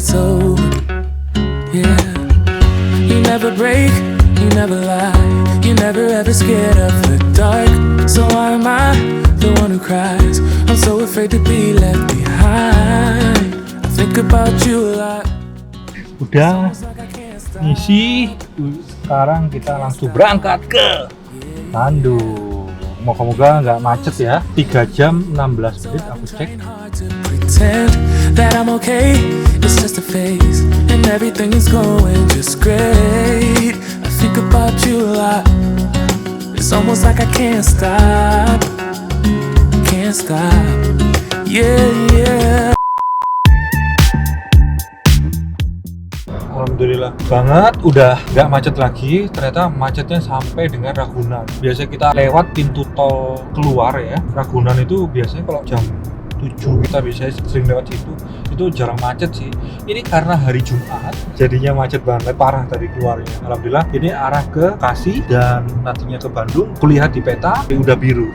it's over. Yeah, you never break, you never lie, you never ever scared of the dark. So why am I the one who cries? I'm so afraid to be left behind. I think about you a lot. Udah ngisi, sekarang kita langsung berangkat ke Bandung. Moga-moga nggak macet ya. 3 jam 16 menit aku cek. Pretend that I'm okay, it's just a phase, and everything is going just great. I think about you a lot. It's almost like I can't stop. Yeah. Alhamdulillah banget, udah nggak macet lagi. Ternyata macetnya sampai dengan Ragunan. Biasanya kita lewat pintu tol keluar ya. Ragunan itu biasanya kalau jam 7 kita biasanya sering lewat situ. Itu jarang macet sih. Ini karena hari Jumat, jadinya macet banget, parah tadi keluarnya. Alhamdulillah ini arah ke Bekasi dan nantinya ke Bandung. Kulihat di peta udah biru.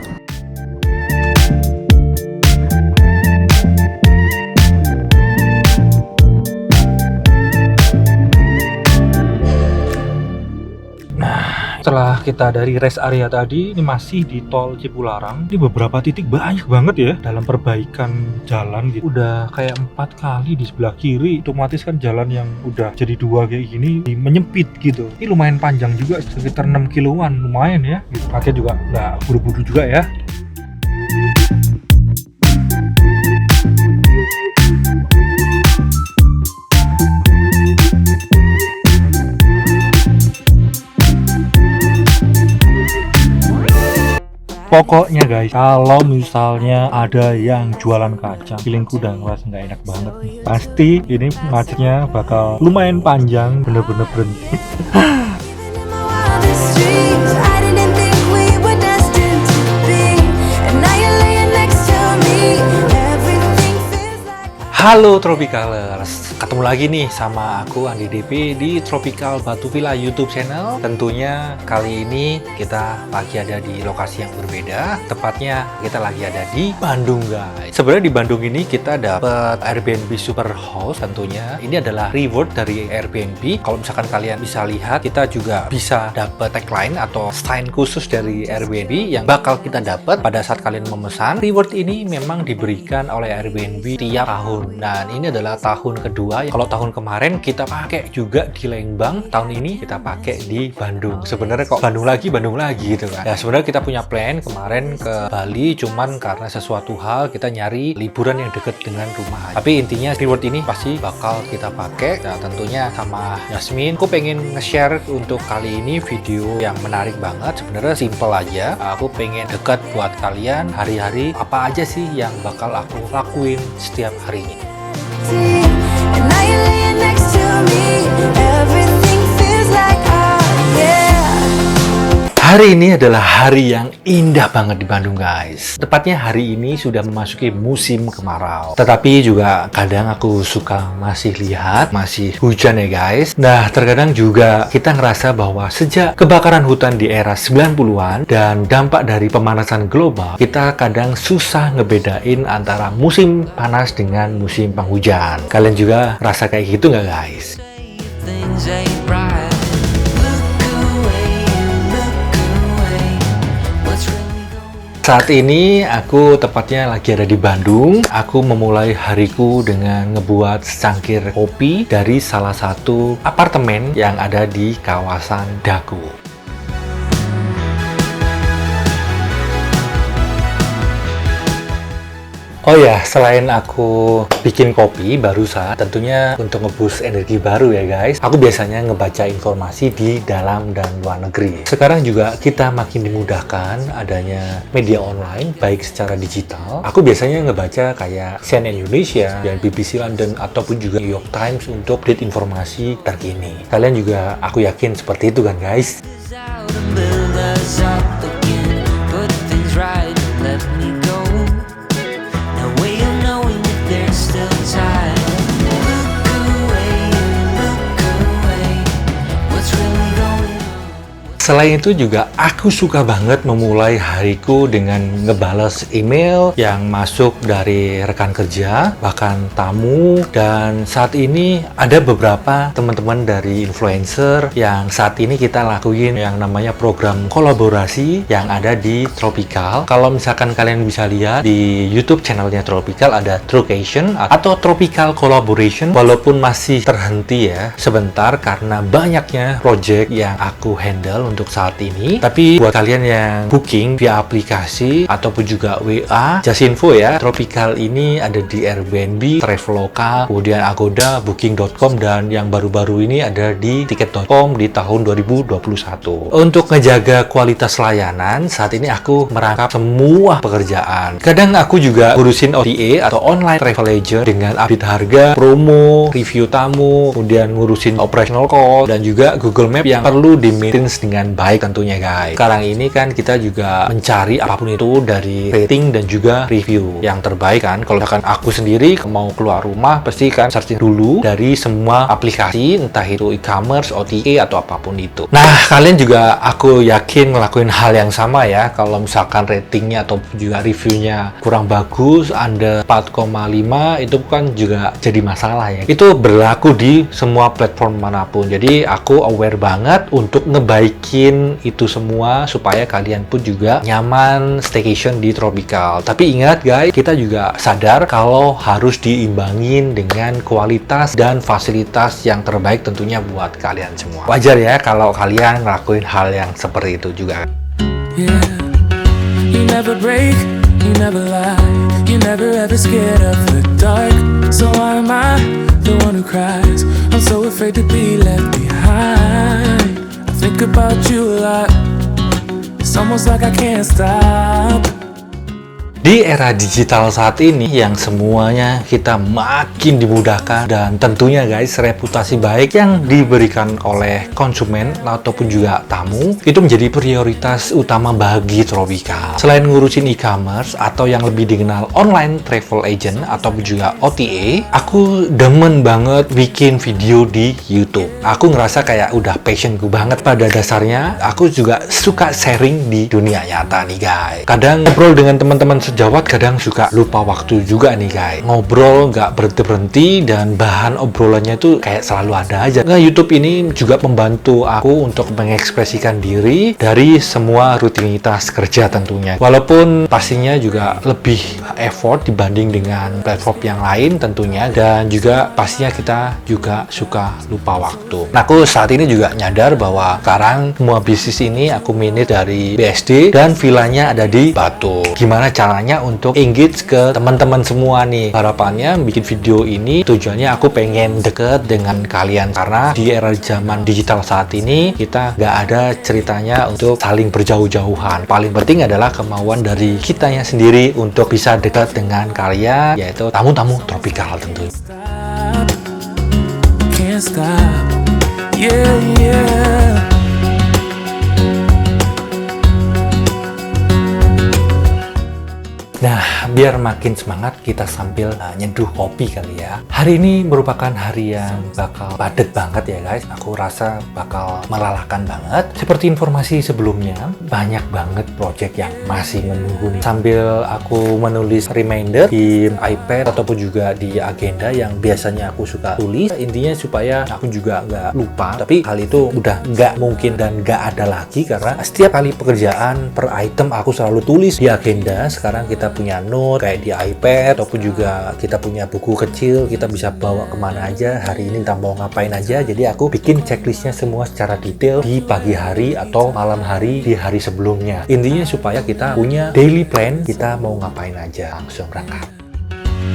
Setelah kita dari rest area tadi, ini masih di tol Cipularang. Ini beberapa titik banyak banget ya dalam perbaikan jalan gitu. Udah kayak 4 kali di sebelah kiri. Otomatis kan jalan yang udah jadi 2 kayak gini menyempit gitu. Ini lumayan panjang juga, sekitar 6 kiloan, lumayan ya gitu. Pakai juga nggak buru-buru juga ya. Pokoknya guys, kalau misalnya ada yang jualan kacang, feelingku udah ngerasa nggak enak banget nih. Pasti ini macetnya bakal lumayan panjang, bener-bener berhenti. Halo Tropicalers, ketemu lagi nih sama aku Andi DP di Tropical Batu Villa YouTube channel. Tentunya kali ini kita lagi ada di lokasi yang berbeda. Tepatnya kita lagi ada di Bandung guys. Sebenarnya di Bandung ini kita dapat Airbnb Super House. Tentunya ini adalah reward dari Airbnb. Kalau misalkan kalian bisa lihat, kita juga bisa dapat tagline atau sign khusus dari Airbnb yang bakal kita dapat pada saat kalian memesan. Reward ini memang diberikan oleh Airbnb tiap tahun. Dan ini adalah tahun kedua. Kalau tahun kemarin kita pakai juga di Lembang, tahun ini kita pakai di Bandung. Sebenarnya kok Bandung lagi gitu kan. Ya sebenarnya kita punya plan kemarin ke Bali, cuman karena sesuatu hal kita nyari liburan yang dekat dengan rumah. Tapi intinya reward ini pasti bakal kita pakai. Nah, tentunya sama Yasmin, aku pengen nge-share untuk kali ini video yang menarik banget. Sebenarnya simple aja. Aku pengen dekat buat kalian hari-hari apa aja sih yang bakal aku lakuin setiap harinya. And now you're laying next to me. Everything feels like Hari ini adalah hari yang indah banget di Bandung guys. Tepatnya hari ini sudah memasuki musim kemarau. Tetapi juga kadang aku suka masih lihat masih hujan ya guys. Nah terkadang juga kita ngerasa bahwa sejak kebakaran hutan di era 90-an dan dampak dari pemanasan global, kita kadang susah ngebedain antara musim panas dengan musim penghujan. Kalian juga rasa kayak gitu nggak guys? Saat ini aku tepatnya lagi ada di Bandung. Aku memulai hariku dengan ngebuat secangkir kopi dari salah satu apartemen yang ada di kawasan Dago. Oh ya, selain aku bikin kopi barusan, tentunya untuk nge-boost energi baru ya guys, aku biasanya ngebaca informasi di dalam dan luar negeri. Sekarang juga kita makin dimudahkan adanya media online, baik secara digital. Aku biasanya ngebaca kayak CNN Indonesia dan BBC London ataupun juga New York Times untuk update informasi terkini. Kalian juga aku yakin seperti itu kan guys? selain itu juga aku suka banget memulai hariku dengan ngebales email yang masuk dari rekan kerja, bahkan tamu, dan saat ini ada beberapa teman-teman dari influencer yang saat ini kita lakuin yang namanya program kolaborasi yang ada di Tropical. Kalau misalkan kalian bisa lihat di YouTube channelnya Tropical ada Trocation atau Tropical Collaboration, walaupun masih terhenti ya sebentar karena banyaknya project yang aku handle untuk saat ini. Tapi buat kalian yang booking via aplikasi ataupun juga WA, just info ya, Tropical ini ada di Airbnb, Traveloka, kemudian Agoda, Booking.com, dan yang baru-baru ini ada di Tiket.com di tahun 2021. Untuk ngejaga kualitas layanan, saat ini aku merangkap semua pekerjaan. Kadang aku juga ngurusin OTA atau online travel agent dengan update harga, promo, review tamu, kemudian ngurusin operational cost, dan juga Google Map yang perlu di-maintenance dengan baik tentunya guys. Sekarang ini kan kita juga mencari apapun itu dari rating dan juga review yang terbaik kan. Kalau misalkan aku sendiri mau keluar rumah pasti kan searching dulu dari semua aplikasi, entah itu e-commerce, OTA atau apapun itu. Nah, kalian juga aku yakin ngelakuin hal yang sama ya. Kalau misalkan ratingnya atau juga reviewnya kurang bagus, under 4,5, itu kan juga jadi masalah ya. Itu berlaku di semua platform manapun. Jadi aku aware banget untuk ngebaikin itu semua supaya kalian pun juga nyaman staycation di Tropical. Tapi ingat guys, kita juga sadar kalau harus diimbangin dengan kualitas dan fasilitas yang terbaik tentunya buat kalian semua. Wajar ya kalau kalian ngelakuin hal yang seperti itu juga. Yeah, you never break, you never lie, you never ever scared of the dark. So why am I the one who cries? I'm so afraid to be left behind. I think about you a lot. It's almost like I can't stop. Di era digital saat ini yang semuanya kita makin dimudahkan, dan tentunya guys reputasi baik yang diberikan oleh konsumen ataupun juga tamu itu menjadi prioritas utama bagi Tropical. Selain ngurusin e-commerce atau yang lebih dikenal online travel agent ataupun juga OTA, aku demen banget bikin video di YouTube. Aku ngerasa kayak udah passionku banget. Pada dasarnya aku juga suka sharing di dunia nyata nih guys. Kadang ngobrol dengan teman-teman sejawat, kadang suka lupa waktu juga nih guys. Ngobrol nggak berhenti-berhenti dan bahan obrolannya tuh kayak selalu ada aja. Nah, YouTube ini juga membantu aku untuk mengekspresikan diri dari semua rutinitas kerja tentunya. Walaupun pastinya juga lebih effort dibanding dengan platform yang lain tentunya, dan juga pastinya kita juga suka lupa waktu. Nah, aku saat ini juga nyadar bahwa sekarang semua bisnis ini aku manage dari BSD dan villanya ada di Batu. Gimana caranya untuk engage ke teman-teman semua nih? Harapannya bikin video ini tujuannya aku pengen deket dengan kalian, karena di era zaman digital saat ini kita nggak ada ceritanya untuk saling berjauh-jauhan. Paling penting adalah kemauan dari kitanya sendiri untuk bisa dekat dengan kalian, yaitu tamu-tamu Tropical tentunya. Can't stop. Yeah, yeah. Nah, biar makin semangat kita sambil nyeduh kopi kali ya. Hari ini merupakan hari yang bakal padat banget ya guys. Aku rasa bakal melelahkan banget. Seperti informasi sebelumnya, banyak banget project yang masih menunggu nih. Sambil aku menulis reminder di iPad ataupun juga di agenda yang biasanya aku suka tulis, intinya supaya aku juga nggak lupa. Tapi hal itu udah nggak mungkin dan nggak ada lagi, karena setiap kali pekerjaan per item aku selalu tulis di agenda. Sekarang kita punya note kayak di iPad, ataupun juga kita punya buku kecil, kita bisa bawa kemana aja, hari ini kita mau ngapain aja. Jadi aku bikin checklistnya semua secara detail di pagi hari atau malam hari di hari sebelumnya. Intinya supaya kita punya daily plan, kita mau ngapain aja, langsung berangkat.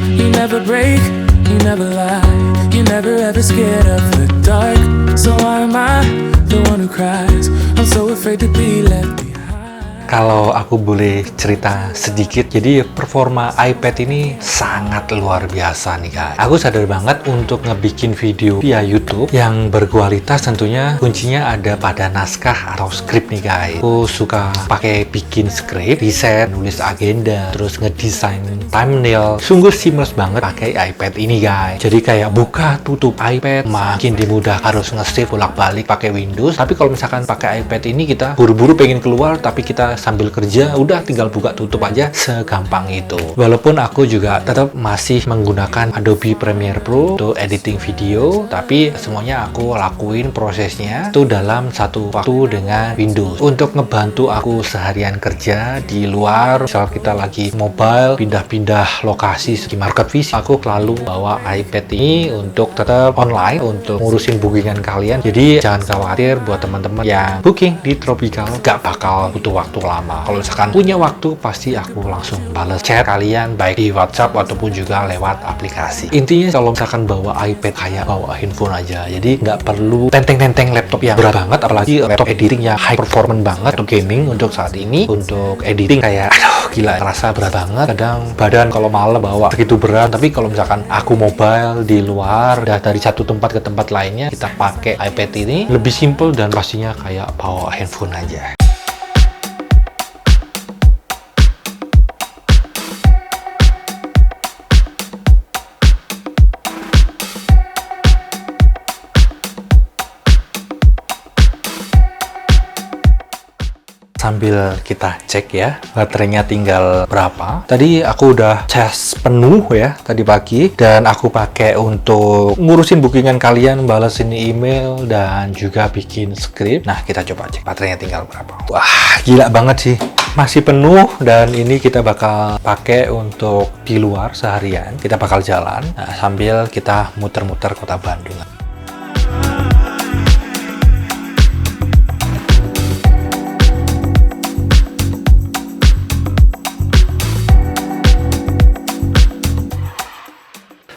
You never break, you never lie, you never ever scared of the dark. So why am I the one who cries? I'm so afraid to be left behind. Kalau aku boleh cerita sedikit, jadi performa iPad ini sangat luar biasa nih guys. Aku sadar banget untuk ngebikin video via YouTube yang berkualitas, tentunya kuncinya ada pada naskah atau skrip nih guys. Aku suka pakai bikin skrip, riset, nulis agenda, terus ngedesain thumbnail. Sungguh seamless banget pakai iPad ini guys. Jadi kayak buka tutup iPad makin dimudah, harus nge-save bolak-balik pakai Windows. Tapi kalau misalkan pakai iPad ini kita buru-buru pengen keluar tapi kita sambil kerja udah tinggal buka tutup aja, segampang itu. Walaupun aku juga tetap masih menggunakan Adobe Premiere Pro untuk editing video, tapi semuanya aku lakuin prosesnya itu dalam satu waktu dengan Windows. Untuk ngebantu aku seharian kerja di luar, misal kita lagi mobile pindah-pindah lokasi di market visit, aku selalu bawa iPad ini untuk tetap online untuk ngurusin bookingan kalian. Jadi jangan khawatir buat teman-teman yang booking di Tropical, gak bakal butuh waktu lama. Kalau misalkan punya waktu, pasti aku langsung bales chat kalian baik di WhatsApp ataupun juga lewat aplikasi. Intinya kalau misalkan bawa iPad kayak bawa handphone aja, jadi nggak perlu tenteng-tenteng laptop yang berat banget, apalagi laptop editing yang high performance banget untuk gaming. Untuk saat ini untuk editing kayak aduh gila, terasa berat banget. Kadang badan kalau malam bawa segitu berat, tapi kalau misalkan aku mobile di luar dari satu tempat ke tempat lainnya, kita pakai iPad ini lebih simple dan pastinya kayak bawa handphone aja. Sambil kita cek ya, baterainya tinggal berapa. Tadi aku udah cas penuh ya tadi pagi, dan aku pakai untuk ngurusin bookingan kalian, balesin email, dan juga bikin skrip. Nah, kita coba cek baterainya tinggal berapa. Wah, gila banget sih. Masih penuh, dan ini kita bakal pakai untuk di luar seharian. Kita bakal jalan sambil kita muter-muter kota Bandung.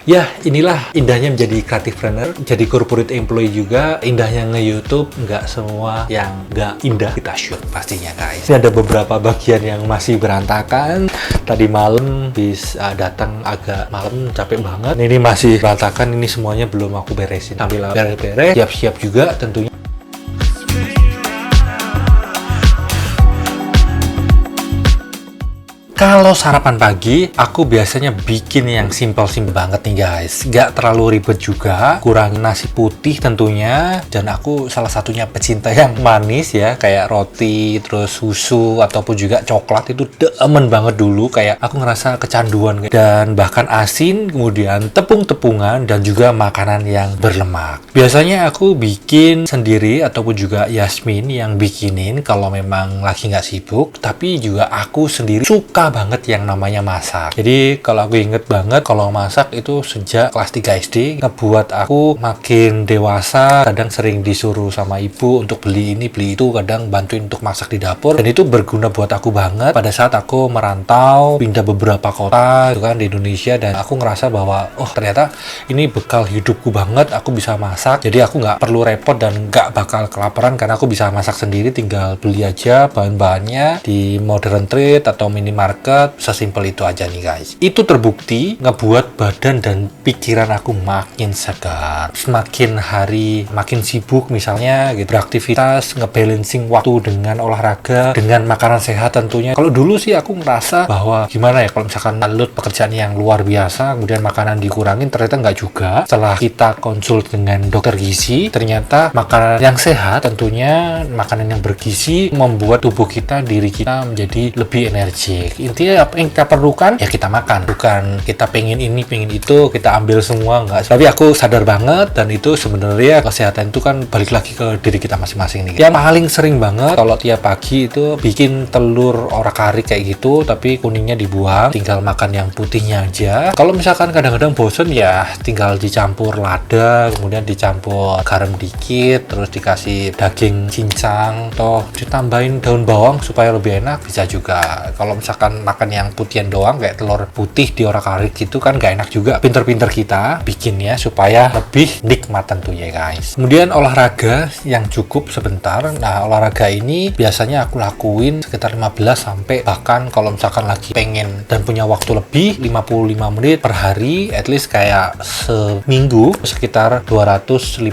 Ya, inilah indahnya menjadi creative planner, jadi corporate employee juga. Indahnya nge-YouTube, nggak semua yang nggak indah kita shoot pastinya guys. Ini ada beberapa bagian yang masih berantakan. Tadi malam datang agak malam, capek banget. Ini masih berantakan, ini semuanya belum aku beresin. Sambil beres-beres, siap-siap juga tentunya. Kalau sarapan pagi, aku biasanya bikin yang simple-simple banget nih guys. Gak terlalu ribet juga, kurangin nasi putih tentunya. Dan aku salah satunya pecinta yang manis ya, kayak roti, terus susu, ataupun juga coklat. Itu demen banget dulu, kayak aku ngerasa kecanduan. Dan bahkan asin, kemudian tepung-tepungan, dan juga makanan yang berlemak. Biasanya aku bikin sendiri, ataupun juga Yasmin yang bikinin kalau memang lagi nggak sibuk. Tapi juga aku sendiri suka banget yang namanya masak. Jadi kalau aku inget banget kalau masak itu sejak kelas 3 SD, ngebuat aku makin dewasa. Kadang sering disuruh sama ibu untuk beli ini beli itu, kadang bantuin untuk masak di dapur, dan itu berguna buat aku banget pada saat aku merantau pindah beberapa kota itu kan di Indonesia. Dan aku ngerasa bahwa oh ternyata ini bekal hidupku banget, aku bisa masak, jadi aku nggak perlu repot dan nggak bakal kelaparan karena aku bisa masak sendiri, tinggal beli aja bahan-bahannya di modern trade atau minimarket. Sesimpel itu aja nih guys. Itu terbukti ngebuat badan dan pikiran aku makin segar. Semakin hari makin sibuk misalnya gitu, beraktivitas, ngebalancing waktu dengan olahraga, dengan makanan sehat tentunya. Kalau dulu sih aku ngerasa bahwa gimana ya, kalau misalkan load pekerjaan yang luar biasa kemudian makanan dikurangin, ternyata nggak juga. Setelah kita konsul dengan dokter gizi, ternyata makanan yang sehat, tentunya makanan yang bergizi, membuat tubuh kita, diri kita menjadi lebih energik. Intinya apa yang kita perlukan ya kita makan, bukan kita pengen ini pengen itu kita ambil semua, enggak. Tapi aku sadar banget, dan itu sebenarnya kesehatan itu kan balik lagi ke diri kita masing-masing nih. Yang paling sering banget kalau tiap pagi itu bikin telur orak-arik kayak gitu, tapi kuningnya dibuang, tinggal makan yang putihnya aja. Kalau misalkan kadang-kadang bosen ya tinggal dicampur lada, kemudian dicampur garam dikit, terus dikasih daging cincang, atau ditambahin daun bawang supaya lebih enak, bisa juga. Kalau misalkan makan yang putihan doang kayak telur putih diorak-arik gitu kan gak enak juga. Pinter-pinter kita bikinnya supaya lebih nikmat tentunya guys. Kemudian olahraga yang cukup sebentar. Nah, olahraga ini biasanya aku lakuin sekitar 15 sampai bahkan kalau misalkan lagi pengen dan punya waktu lebih 55 menit per hari, at least kayak seminggu sekitar 250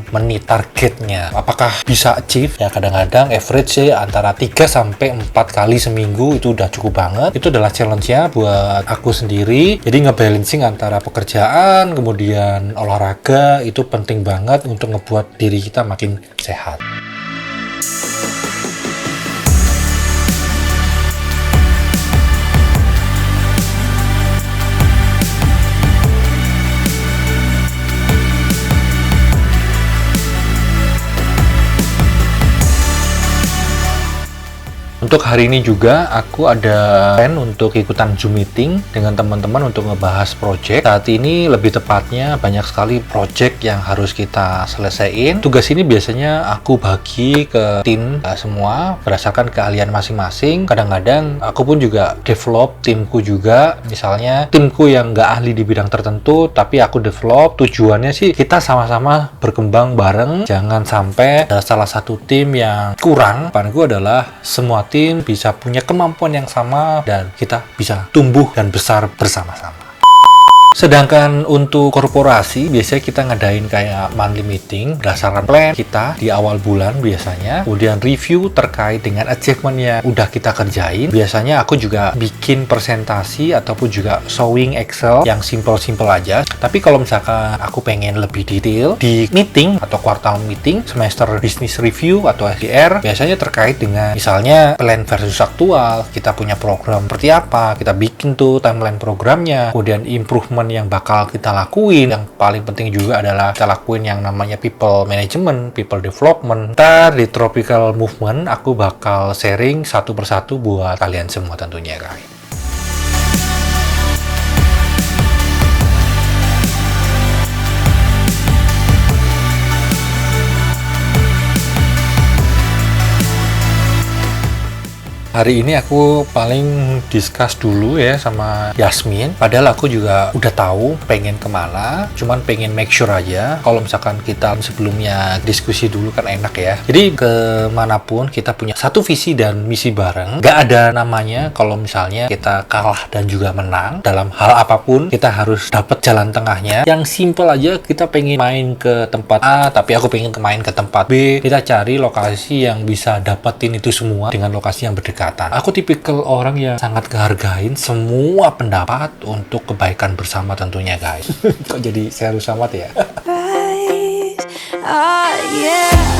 menit targetnya. Apakah bisa achieve? Ya kadang-kadang average sih antara 3 sampai 4 kali seminggu itu udah cukup banget. Itu adalah challenge-nya buat aku sendiri. Jadi ngebalancing antara pekerjaan kemudian olahraga itu penting banget untuk ngebuat diri kita makin sehat. Untuk hari ini juga aku ada plan untuk ikutan Zoom meeting dengan teman-teman untuk ngebahas project. Saat ini lebih tepatnya banyak sekali project yang harus kita selesaiin. Tugas ini biasanya aku bagi ke tim semua berdasarkan keahlian masing-masing. Kadang-kadang aku pun juga develop timku juga. Misalnya timku yang nggak ahli di bidang tertentu, tapi aku develop. Tujuannya sih kita sama-sama berkembang bareng. Jangan sampai ada salah satu tim yang kurang. Harapanku adalah semua tim bisa punya kemampuan yang sama dan kita bisa tumbuh dan besar bersama-sama. Sedangkan untuk korporasi, biasanya kita ngadain kayak monthly meeting berdasarkan plan kita di awal bulan biasanya. Kemudian review terkait dengan achievement yang udah kita kerjain. Biasanya aku juga bikin presentasi ataupun juga showing Excel yang simple-simple aja. Tapi kalau misalkan aku pengen lebih detail di meeting atau quartal meeting, semester business review atau SDR, biasanya terkait dengan misalnya plan versus aktual, kita punya program seperti apa, kita bikin tuh timeline programnya, kemudian improvement yang bakal kita lakuin. Yang paling penting juga adalah kita lakuin yang namanya people management, people development. Ntar di Tropical Movement aku bakal sharing satu persatu buat kalian semua tentunya guys. Hari ini aku paling discuss dulu ya sama Yasmin. Padahal aku juga udah tahu pengen kemana, cuman pengen make sure aja. Kalau misalkan kita sebelumnya diskusi dulu kan enak ya. Jadi kemanapun kita punya satu visi dan misi bareng. Gak ada namanya kalau misalnya kita kalah dan juga menang. Dalam hal apapun kita harus dapat jalan tengahnya. Yang simple aja, kita pengen main ke tempat A, tapi aku pengen main ke tempat B. Kita cari lokasi yang bisa dapetin itu semua dengan lokasi yang berdekatan. Aku tipikal orang yang sangat ngehargain semua pendapat untuk kebaikan bersama tentunya guys. Kok jadi serius amat ya? Oh, yeah.